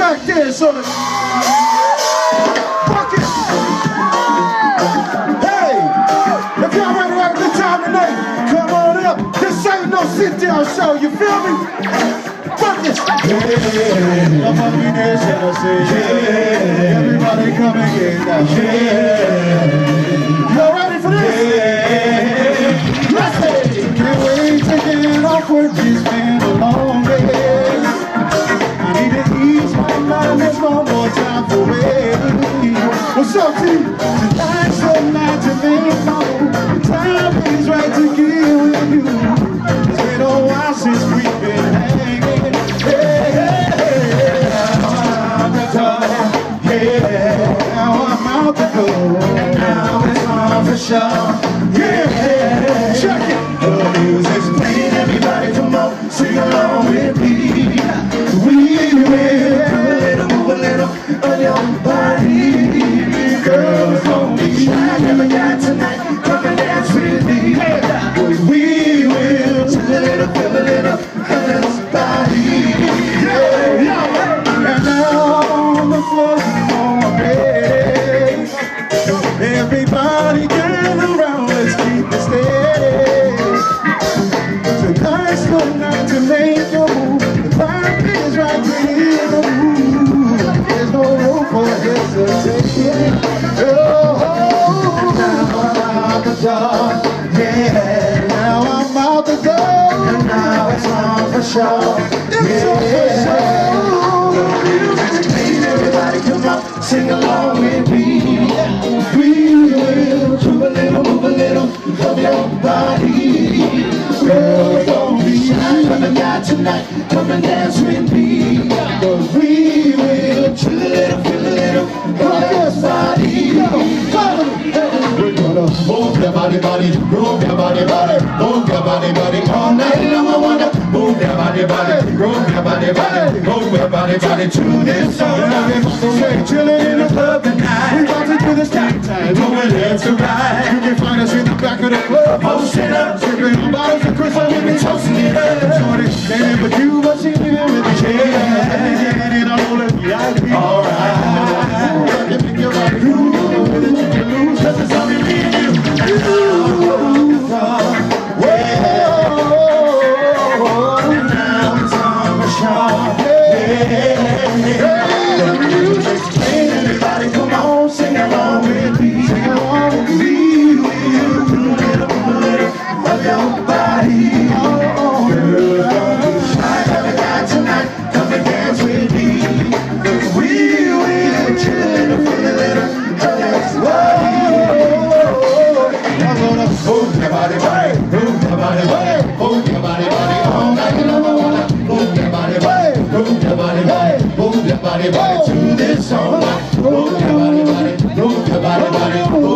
back there, so the bucket. Hey, if y'all ready to have a good time tonight, come on up. This ain't no sit-down show, you feel me? Buckets. Yeah, I'm up in there, shall I say? Yeah, everybody come and get down. Yeah, y'all ready for this? Yeah, let's go. Can't wait to get off work, it's been a long day. I need to ease my mind, there's no more time for waiting. What's up, T? Tonight's the night to make my move. The time is right to get with you. It's been a while since we've been hanging. Hey, hey, hey. Now I'm the top. Yeah, now I'm out the door. And now it's on for sure. Yeah, check it. The music's playing, everybody come on, sing along with me. We will move a little on your body. Girls, don't be shy, never got tonight, come and dance with me. Cause we will chill a little, feel a little, on this body. Yeah, and now on the floor, on my bed. Everybody gather around, let's keep it steady. Tonight's the night to make your move. The vibe is right here in the mood. There's no room for hesitation. Oh, now I'm out the door. Yeah, now I'm out the door. And now it's on for sure. It's on for sure. Music's playing, everybody come on, sing along with me. We will move a little of your body. Girl, don't be shy, come and got tonight, come and dance with me. Cause we will chill a little, feel a little, of your body. We're gonna move your body, move your body, move your body, all night long. I wanna move your body, move your body, move your body, to this song. We're chilling in the club tonight. We about to do this time, going left to right. You can find us in the back of the club, posting up, sipping on bottles of Chris, we've been toasting it up. Shorty, man, but you was sitting here with the chair. Get it all in the IP. Alright, you think you're right, you know that you can lose, cause it's only me and you. And now it's on the show. The music's playing, everybody come on, sing along with me. Sing along with me. Move a little of your body. Girl, don't be shy, have a guy tonight, come and dance with me. Cause we will chill a little, feel a little of your body. I'm gonna move your body, move your body, move your body, all night long. I wanna move your body, move your body, move your body, to this song. Move your body, move your body, move